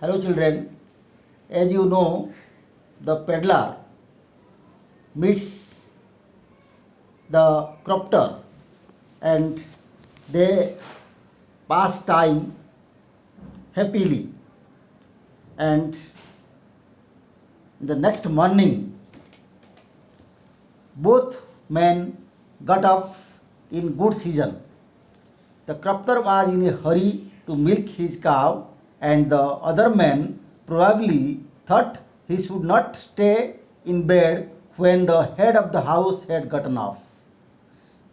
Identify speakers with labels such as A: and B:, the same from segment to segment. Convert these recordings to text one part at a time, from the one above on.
A: Hello children, as you know, the peddler meets the crofter and they pass time happily. And the next morning, both men got up in good season. The crofter was in a hurry to milk his cow, and the other man probably thought he should not stay in bed when the head of the house had gotten off.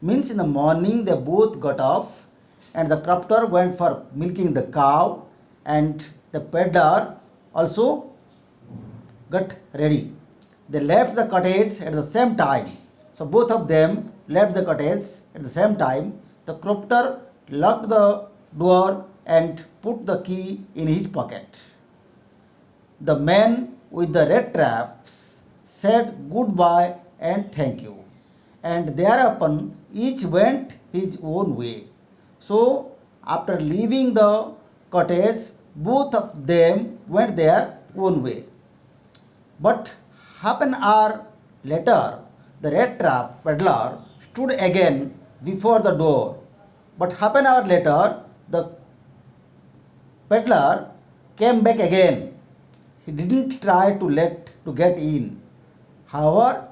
A: Means in the morning they both got off, and the crofter went for milking the cow, and the peddler also got ready. They left the cottage at the same time. So both of them left the cottage at the same time. The crofter locked the door and put the key in his pocket. The man with the red traps said goodbye and thank you. And thereupon each went his own way. So after leaving the cottage, both of them went their own way. But half an hour later, the red trap peddler stood again before the door. But half an hour later, the peddler came back again. He didn't try to get in. However,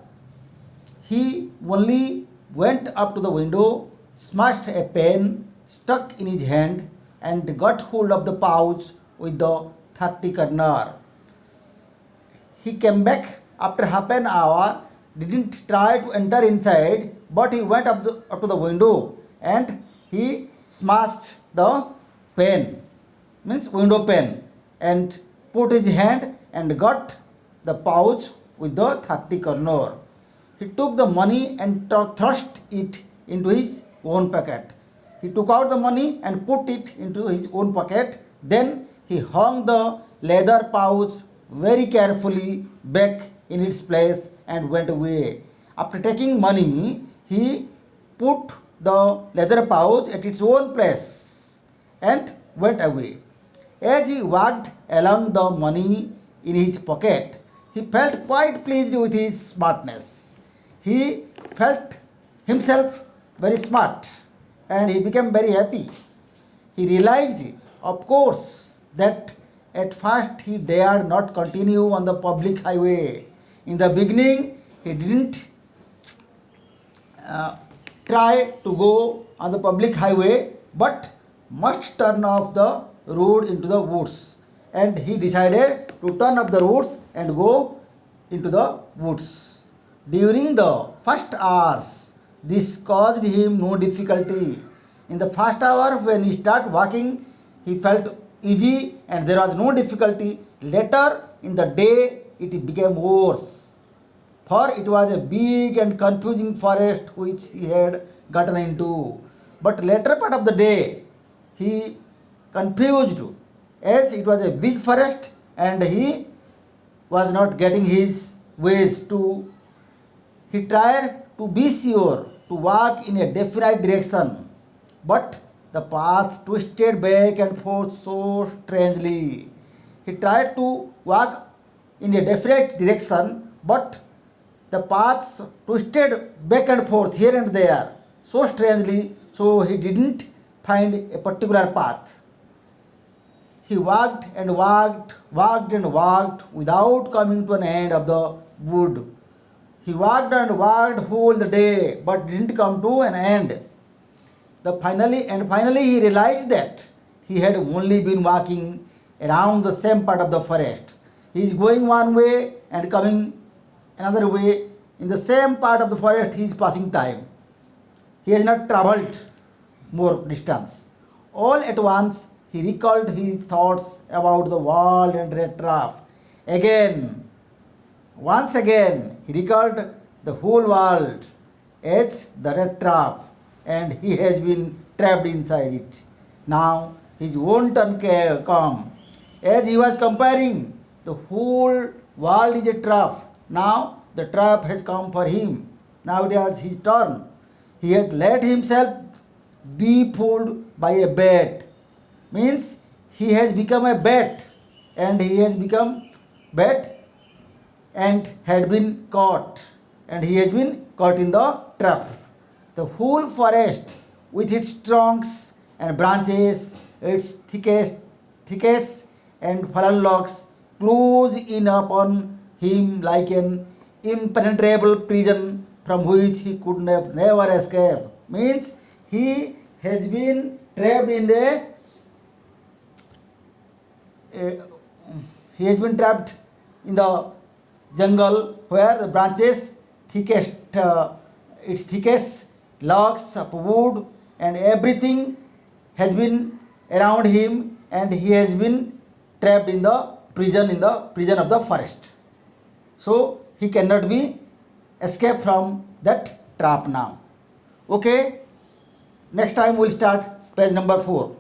A: he only went up to the window, smashed a pen stuck in his hand, and got hold of the pouch with the 30 corner. He came back after half an hour, didn't try to enter inside, but he went up to the window and he smashed the pen, means window pen, and put his hand and got the pouch with the 30 corner. He took the money and thrust it into his own pocket. He took out the money and put it into his own pocket. Then he hung the leather pouch very carefully back in its place and went away. After taking money, he put the leather pouch at its own place and went away. As he walked along the money in his pocket, he felt quite pleased with his smartness. He felt himself very smart and he became very happy. He realized, of course, that at first he dared not continue on the public highway. In the beginning, he didn't try to go on the public highway but must turn off the road into the woods. And he decided to turn off the roads and go into the woods. During the first hours, this caused him no difficulty. In the first hour, when he started walking, he felt easy and there was no difficulty. Later in the day, it became worse, for it was a big and confusing forest which he had gotten into. But later part of the day, he confused as it was a big forest and he was not getting his ways to. He tried to be sure to walk in a definite direction, but the path twisted back and forth so strangely. He tried to walk in a definite direction, but the paths twisted back and forth here and there so strangely, so he didn't find a particular path. He walked and walked and walked without coming to an end of the wood. He walked and walked whole the day but didn't come to an end. Finally he realized that he had only been walking around the same part of the forest. He is going one way and coming another way. In the same part of the forest he is passing time. He has not travelled more distance. All at once he recalled his thoughts about the world and red trap. Once again, he recalled the whole world as the red trap and he has been trapped inside it. Now his own turn come. As he was comparing, the whole world is a trap. Now the trap has come for him. Now it was his turn. He had let himself be fooled by a bat. Means he has become a bat and he has become bad and had been caught, and he has been caught in the trap. The whole forest with its trunks and branches, its thickets and fallen logs close in upon him like an impenetrable prison from which he could never escape. Means he has been trapped in the uh, he has been trapped in the jungle where the branches thickest its thickets, logs of wood and everything has been around him, and he has been trapped in the prison of the forest. So he cannot be escape from that trap now. Okay, next time we'll start page number 4.